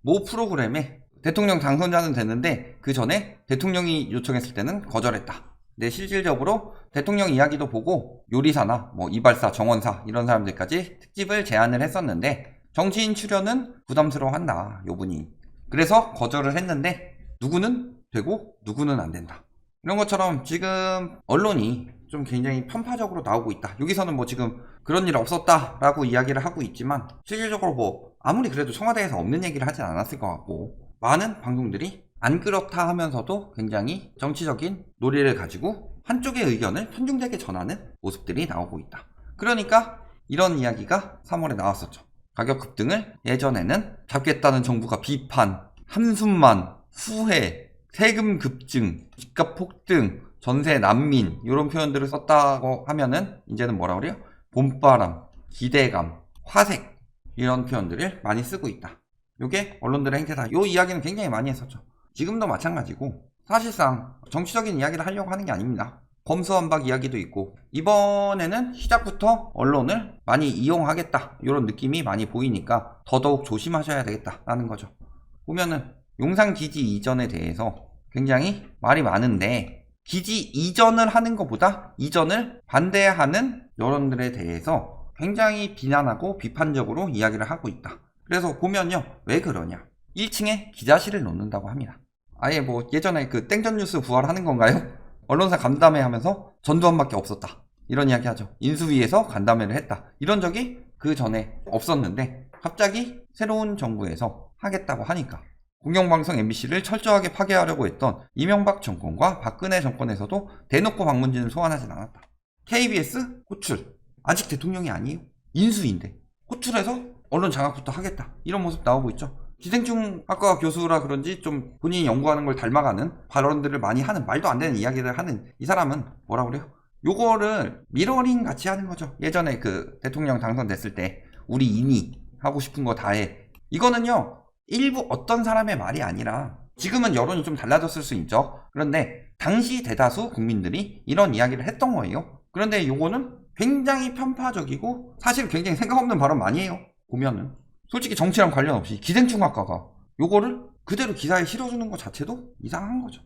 모 프로그램에 대통령 당선자는 됐는데 그 전에 대통령이 요청했을 때는 거절했다. 근데 실질적으로 대통령 이야기도 보고 요리사나 뭐 이발사, 정원사 이런 사람들까지 특집을 제안을 했었는데 정치인 출연은 부담스러워한다, 요 분이. 그래서 거절을 했는데 누구는 되고 누구는 안 된다. 이런 것처럼 지금 언론이 좀 굉장히 편파적으로 나오고 있다. 여기서는 뭐 지금 그런 일 없었다라고 이야기를 하고 있지만 실질적으로 뭐 아무리 그래도 청와대에서 없는 얘기를 하진 않았을 것 같고 많은 방송들이 안 그렇다 하면서도 굉장히 정치적인 논리를 가지고 한쪽의 의견을 편중되게 전하는 모습들이 나오고 있다. 그러니까 이런 이야기가 3월에 나왔었죠. 가격 급등을 예전에는 잡겠다는 정부가 비판, 한숨만, 후회, 세금 급증, 집값 폭등, 전세 난민 이런 표현들을 썼다고 하면은 이제는 뭐라 그래요? 봄바람, 기대감, 화색 이런 표현들을 많이 쓰고 있다. 요게 언론들의 행태다. 요 이야기는 굉장히 많이 했었죠. 지금도 마찬가지고 사실상 정치적인 이야기를 하려고 하는 게 아닙니다. 검수완박 이야기도 있고 이번에는 시작부터 언론을 많이 이용하겠다 이런 느낌이 많이 보이니까 더더욱 조심하셔야 되겠다라는 거죠. 보면은 용산 기지 이전에 대해서 굉장히 말이 많은데 기지 이전을 하는 것보다 이전을 반대하는 여론들에 대해서 굉장히 비난하고 비판적으로 이야기를 하고 있다. 그래서 보면요, 왜 그러냐? 1층에 기자실을 놓는다고 합니다. 아예 뭐 예전에 그 땡전뉴스 부활하는 건가요? 언론사 간담회 하면서 전두환밖에 없었다 이런 이야기 하죠. 인수위에서 간담회를 했다 이런 적이 그 전에 없었는데 갑자기 새로운 정부에서 하겠다고 하니까 공영방송 MBC를 철저하게 파괴하려고 했던 이명박 정권과 박근혜 정권에서도 대놓고 방문진을 소환하진 않았다. KBS 호출, 아직 대통령이 아니에요. 인수위인데 호출해서 언론 장악부터 하겠다 이런 모습 나오고 있죠. 기생충 학과 교수라 그런지 좀 본인이 연구하는 걸 닮아가는 발언들을 많이 하는, 말도 안 되는 이야기를 하는 이 사람은 뭐라 그래요? 요거를 미러링 같이 하는 거죠. 예전에 그 대통령 당선됐을 때 우리 인이 하고 싶은 거 다 해. 이거는요, 일부 어떤 사람의 말이 아니라 지금은 여론이 좀 달라졌을 수 있죠. 그런데 당시 대다수 국민들이 이런 이야기를 했던 거예요. 그런데 요거는 굉장히 편파적이고 사실 굉장히 생각 없는 발언 많이 해요. 보면은 솔직히 정치랑 관련 없이 기생충학과가 요거를 그대로 기사에 실어주는 것 자체도 이상한 거죠.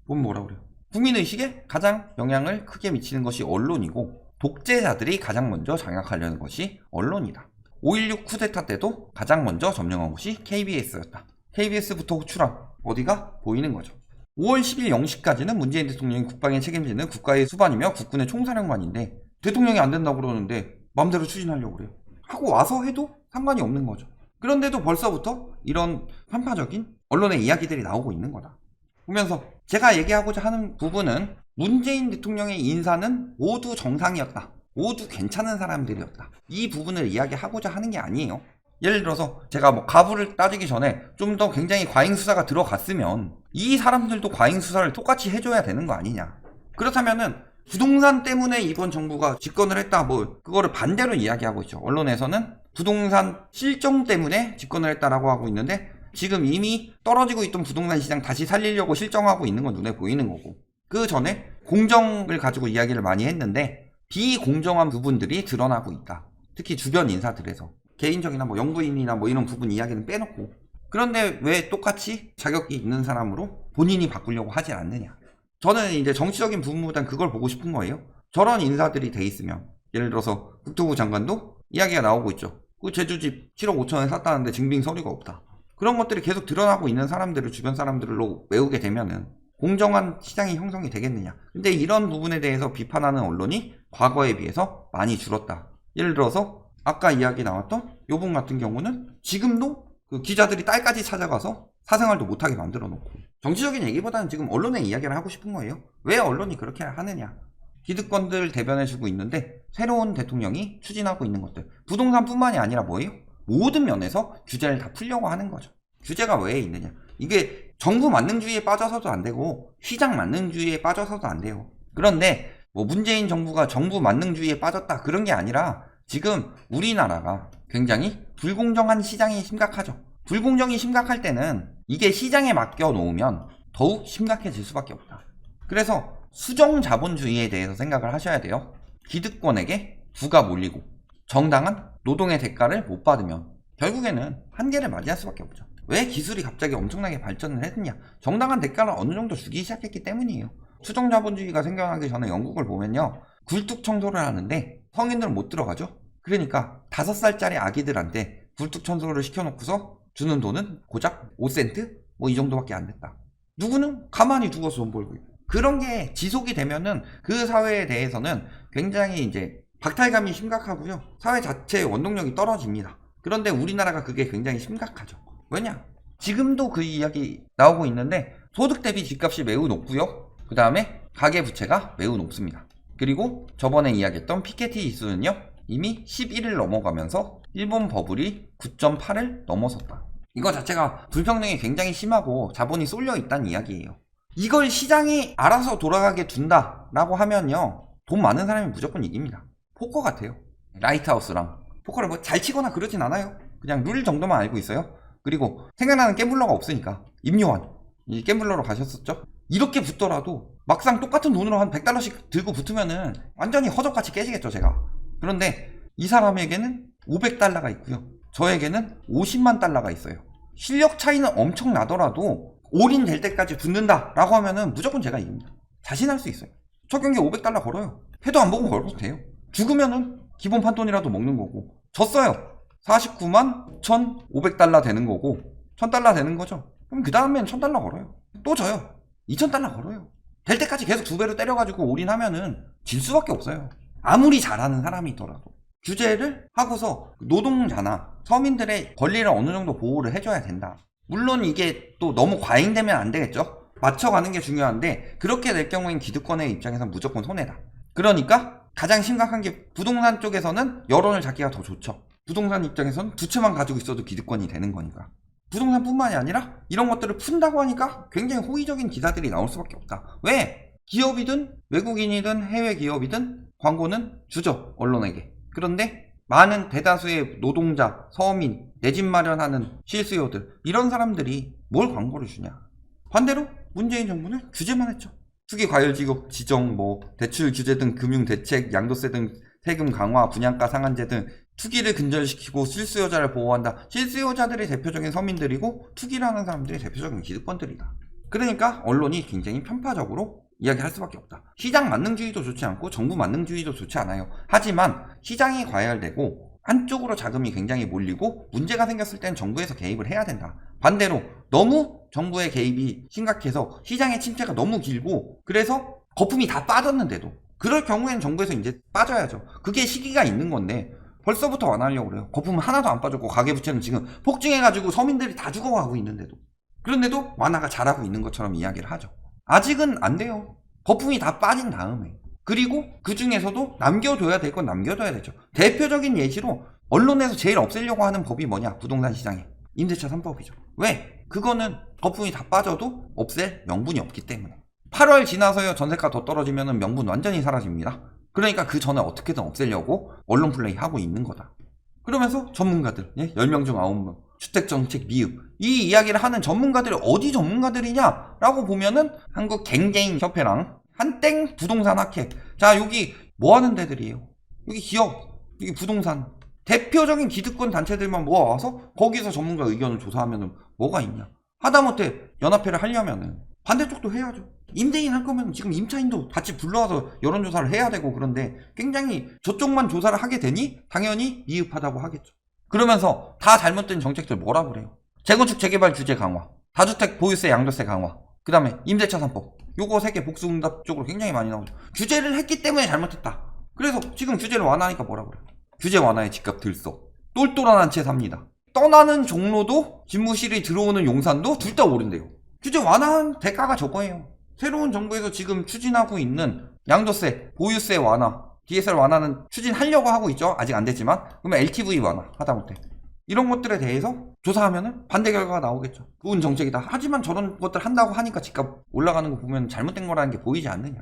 보면 뭐라 그래요? 국민의식에 가장 영향을 크게 미치는 것이 언론이고 독재자들이 가장 먼저 장악하려는 것이 언론이다. 5.16 쿠데타 때도 가장 먼저 점령한 것이 KBS였다. KBS부터 호출한 어디가 보이는 거죠. 5월 10일 0시까지는 문재인 대통령이 국방에 책임지는 국가의 수반이며 국군의 총사령관인데 대통령이 안 된다고 그러는데 마음대로 추진하려고 그래요. 하고 와서 해도 상관이 없는 거죠. 그런데도 벌써부터 이런 편파적인 언론의 이야기들이 나오고 있는 거다. 보면서 제가 얘기하고자 하는 부분은 문재인 대통령의 인사는 모두 정상이었다. 모두 괜찮은 사람들이었다. 이 부분을 이야기하고자 하는 게 아니에요. 예를 들어서 제가 뭐 가부를 따지기 전에 좀 더 굉장히 과잉수사가 들어갔으면 이 사람들도 과잉수사를 똑같이 해줘야 되는 거 아니냐. 그렇다면은 부동산 때문에 이번 정부가 집권을 했다, 뭐 그거를 반대로 이야기하고 있죠. 언론에서는 부동산 실정 때문에 집권을 했다라고 하고 있는데 지금 이미 떨어지고 있던 부동산 시장 다시 살리려고 실정하고 있는 건 눈에 보이는 거고, 그 전에 공정을 가지고 이야기를 많이 했는데 비공정한 부분들이 드러나고 있다. 특히 주변 인사들에서 개인적이나 뭐 연구인이나 뭐 이런 부분 이야기는 빼놓고. 그런데 왜 똑같이 자격이 있는 사람으로 본인이 바꾸려고 하지 않느냐. 저는 이제 정치적인 부분보단 그걸 보고 싶은 거예요. 저런 인사들이 돼 있으면 예를 들어서 국토부 장관도 이야기가 나오고 있죠. 그 제주집 7억 5천에 샀다는데 증빙 서류가 없다. 그런 것들이 계속 드러나고 있는 사람들을 주변 사람들로 메우게 되면은 공정한 시장이 형성이 되겠느냐. 근데 이런 부분에 대해서 비판하는 언론이 과거에 비해서 많이 줄었다. 예를 들어서 아까 이야기 나왔던 요분 같은 경우는 지금도 그 기자들이 딸까지 찾아가서 사생활도 못하게 만들어 놓고, 정치적인 얘기보다는 지금 언론의 이야기를 하고 싶은 거예요. 왜 언론이 그렇게 하느냐. 기득권들 대변해주고 있는데 새로운 대통령이 추진하고 있는 것들, 부동산뿐만이 아니라 뭐예요? 모든 면에서 규제를 다 풀려고 하는 거죠. 규제가 왜 있느냐. 이게 정부 만능주의에 빠져서도 안 되고 시장 만능주의에 빠져서도 안 돼요. 그런데 뭐 문재인 정부가 정부 만능주의에 빠졌다 그런 게 아니라 지금 우리나라가 굉장히 불공정한 시장이 심각하죠. 불공정이 심각할 때는 이게 시장에 맡겨 놓으면 더욱 심각해질 수밖에 없다. 그래서 수정 자본주의에 대해서 생각을 하셔야 돼요. 기득권에게 부가 몰리고 정당한 노동의 대가를 못 받으면 결국에는 한계를 맞이할 수밖에 없죠. 왜 기술이 갑자기 엄청나게 발전을 했느냐? 정당한 대가를 어느 정도 주기 시작했기 때문이에요. 수정자본주의가 생겨나기 전에 영국을 보면요, 굴뚝 청소를 하는데 성인들은 못 들어가죠. 그러니까 5살짜리 아기들한테 굴뚝 청소를 시켜놓고서 주는 돈은 고작 5센트? 뭐 이 정도밖에 안 됐다. 누구는 가만히 두고서 돈 벌고 있고. 그런 게 지속이 되면은 그 사회에 대해서는 굉장히 이제 박탈감이 심각하고요. 사회 자체의 원동력이 떨어집니다. 그런데 우리나라가 그게 굉장히 심각하죠. 왜냐? 지금도 그 이야기 나오고 있는데 소득 대비 집값이 매우 높고요. 그 다음에 가계부채가 매우 높습니다. 그리고 저번에 이야기했던 피케티 지수는요, 이미 11을 넘어가면서 일본 버블이 9.8을 넘어섰다. 이거 자체가 불평등이 굉장히 심하고 자본이 쏠려 있다는 이야기예요. 이걸 시장이 알아서 돌아가게 둔다라고 하면요, 돈 많은 사람이 무조건 이깁니다. 포커 같아요. 라이트하우스랑 포커를 뭐 잘 치거나 그러진 않아요. 그냥 룰 정도만 알고 있어요. 그리고 생각나는 갬블러가 없으니까 임요한, 이 갬블러로 가셨었죠? 이렇게 붙더라도 막상 똑같은 돈으로 한 100달러씩 들고 붙으면은 완전히 허접같이 깨지겠죠, 제가. 그런데 이 사람에게는 500달러가 있고요, 저에게는 50만 달러가 있어요. 실력 차이는 엄청 나더라도 올인 될 때까지 붙는다 라고 하면은 무조건 제가 이깁니다. 자신할 수 있어요. 첫 경기 500달러 걸어요. 해도 안 보고 걸어도 돼요. 죽으면은 기본 판돈이라도 먹는 거고, 졌어요. 49만 1,500달러 되는 거고 1,000달러 되는 거죠. 그럼 그 다음엔 1,000달러 걸어요. 또 져요. 2,000달러 걸어요. 될 때까지 계속 2배로 때려가지고 올인하면은 질 수밖에 없어요. 아무리 잘하는 사람이 있더라도. 규제를 하고서 노동자나 서민들의 권리를 어느 정도 보호를 해줘야 된다. 물론 이게 또 너무 과잉되면 안 되겠죠. 맞춰가는 게 중요한데 그렇게 될 경우엔 기득권의 입장에서는 무조건 손해다. 그러니까 가장 심각한 게 부동산 쪽에서는 여론을 잡기가 더 좋죠. 부동산 입장에서는 두 채만 가지고 있어도 기득권이 되는 거니까. 부동산뿐만이 아니라 이런 것들을 푼다고 하니까 굉장히 호의적인 기사들이 나올 수밖에 없다. 왜? 기업이든 외국인이든 해외 기업이든 광고는 주죠, 언론에게. 그런데 많은 대다수의 노동자, 서민, 내 집 마련하는 실수요들, 이런 사람들이 뭘 광고를 주냐. 반대로 문재인 정부는 규제만 했죠. 투기 과열 지역 지정, 대출 규제 등 금융 대책, 양도세 등 세금 강화, 분양가 상한제 등 투기를 근절시키고 실수요자를 보호한다. 실수요자들이 대표적인 서민들이고 투기를 하는 사람들이 대표적인 기득권들이다. 그러니까 언론이 굉장히 편파적으로 이야기할 수밖에 없다. 시장 만능주의도 좋지 않고 정부 만능주의도 좋지 않아요. 하지만 시장이 과열되고 한쪽으로 자금이 굉장히 몰리고 문제가 생겼을 땐 정부에서 개입을 해야 된다. 반대로 너무 정부의 개입이 심각해서 시장의 침체가 너무 길고 그래서 거품이 다 빠졌는데도 그럴 경우에는 정부에서 이제 빠져야죠. 그게 시기가 있는 건데 벌써부터 완화하려고 그래요. 거품은 하나도 안 빠졌고 가계부채는 지금 폭증해가지고 서민들이 다 죽어가고 있는데도. 그런데도 완화가 잘하고 있는 것처럼 이야기를 하죠. 아직은 안 돼요. 거품이 다 빠진 다음에. 그리고 그 중에서도 남겨둬야 될 건 남겨둬야 되죠. 대표적인 예시로 언론에서 제일 없애려고 하는 법이 뭐냐? 부동산 시장에. 임대차 3법이죠. 왜? 그거는 거품이 다 빠져도 없앨 명분이 없기 때문에. 8월 지나서요 전세가 더 떨어지면 명분 완전히 사라집니다. 그러니까 그 전에 어떻게든 없애려고 언론 플레이 하고 있는 거다. 그러면서 전문가들, 10명 중 9명, 주택정책 미흡, 이 이야기를 하는 전문가들이 어디 전문가들이냐? 라고 보면은 한국 갱개인협회랑 한땡 부동산 학회. 자, 여기 뭐 하는 데들이에요? 여기 기업, 여기 부동산. 대표적인 기득권 단체들만 모아와서 거기서 전문가 의견을 조사하면은 뭐가 있냐? 하다못해 연합회를 하려면은 반대쪽도 해야죠. 임대인 할 거면 지금 임차인도 같이 불러와서 여론조사를 해야 되고 그런데 굉장히 저쪽만 조사를 하게 되니 당연히 미흡하다고 하겠죠. 그러면서 다 잘못된 정책들 뭐라 그래요? 재건축 재개발 규제 강화, 다주택 보유세 양도세 강화, 그 다음에 임대차 3법. 요거 3개 복수응답 쪽으로 굉장히 많이 나오죠. 규제를 했기 때문에 잘못했다. 그래서 지금 규제를 완화하니까 뭐라 그래요? 규제 완화에 집값 들썩. 똘똘한 한 채 삽니다. 떠나는 종로도 집무실이 들어오는 용산도 둘 다 오른대요. 규제 완화한 대가가 저거예요. 새로운 정부에서 지금 추진하고 있는 양도세, 보유세 완화, DSR 완화는 추진하려고 하고 있죠. 아직 안 됐지만. 그러면 LTV 완화 하다못해. 이런 것들에 대해서 조사하면은 반대 결과가 나오겠죠. 좋은 정책이다. 하지만 저런 것들 한다고 하니까 집값 올라가는 거 보면 잘못된 거라는 게 보이지 않느냐.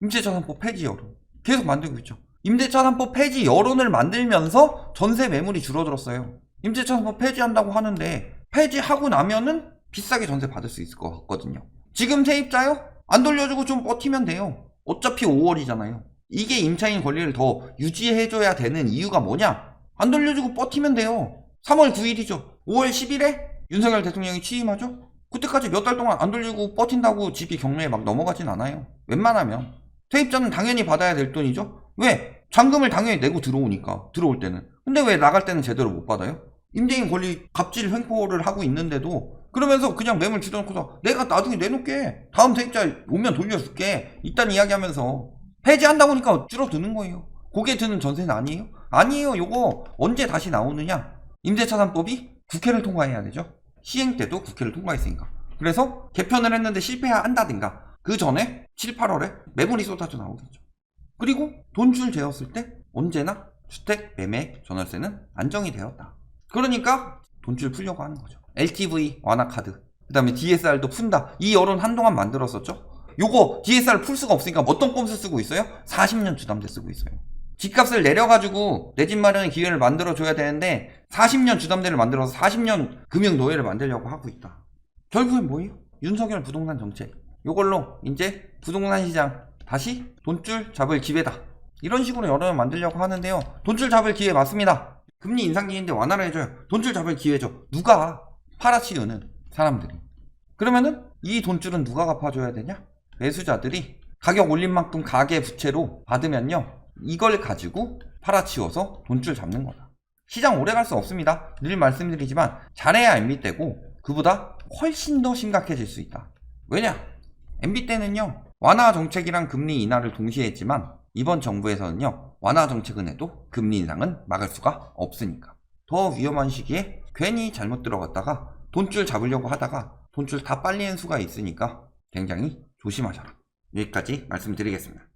임대차 3법 폐지 여론. 계속 만들고 있죠. 임대차 3법 폐지 여론을 만들면서 전세 매물이 줄어들었어요. 임대차 3법 폐지한다고 하는데 폐지하고 나면은 비싸게 전세 받을 수 있을 것 같거든요. 지금 세입자요? 안 돌려주고 좀 버티면 돼요. 어차피 5월이잖아요. 이게 임차인 권리를 더 유지해줘야 되는 이유가 뭐냐? 안 돌려주고 버티면 돼요. 3월 9일이죠. 5월 10일에 윤석열 대통령이 취임하죠? 그때까지 몇 달 동안 안 돌리고 버틴다고 집이 경매에 막 넘어가진 않아요. 웬만하면. 세입자는 당연히 받아야 될 돈이죠? 왜? 잔금을 당연히 내고 들어오니까. 들어올 때는. 근데 왜 나갈 때는 제대로 못 받아요? 임대인 권리 갑질 횡포를 하고 있는데도 그러면서 그냥 매물 집어넣고서 내가 나중에 내놓게. 다음 세입자 오면 돌려줄게. 이딴 이야기하면서 폐지한다 보니까 줄어드는 거예요. 고개 드는 전세는 아니에요? 아니에요. 요거 언제 다시 나오느냐? 임대차산법이 국회를 통과해야 되죠. 시행 때도 국회를 통과했으니까. 그래서 개편을 했는데 실패한다든가 그 전에 7, 8월에 매물이 쏟아져 나오겠죠. 그리고 돈줄 재었을 때 언제나 주택 매매 전월세는 안정이 되었다. 그러니까 돈줄 풀려고 하는 거죠. LTV 완화 카드, 그 다음에 DSR도 푼다. 이 여론 한동안 만들었었죠. 요거 DSR 풀 수가 없으니까 어떤 꼼수 쓰고 있어요? 40년 주담대 쓰고 있어요. 집값을 내려가지고 내 집 마련의 기회를 만들어줘야 되는데 40년 주담대를 만들어서 40년 금융노예를 만들려고 하고 있다. 결국엔 뭐예요? 윤석열 부동산 정책. 요걸로 이제 부동산 시장 다시 돈줄 잡을 기회다. 이런 식으로 여론을 만들려고 하는데요. 돈줄 잡을 기회 맞습니다. 금리 인상 기회인데 완화를 해줘요. 돈줄 잡을 기회죠. 누가? 팔아치우는 사람들이. 그러면은 이 돈줄은 누가 갚아줘야 되냐? 매수자들이 가격 올린 만큼 가계 부채로 받으면요. 이걸 가지고 팔아치워서 돈줄 잡는 거다. 시장 오래 갈 수 없습니다. 늘 말씀드리지만 잘해야 MB 때고 그보다 훨씬 더 심각해질 수 있다. 왜냐? MB 때는요. 완화 정책이랑 금리 인하를 동시에 했지만 이번 정부에서는요. 완화 정책은 해도 금리 인상은 막을 수가 없으니까. 더 위험한 시기에 괜히 잘못 들어갔다가 돈줄 잡으려고 하다가 돈줄 다 빨리는 수가 있으니까 굉장히 조심하셔라. 여기까지 말씀드리겠습니다.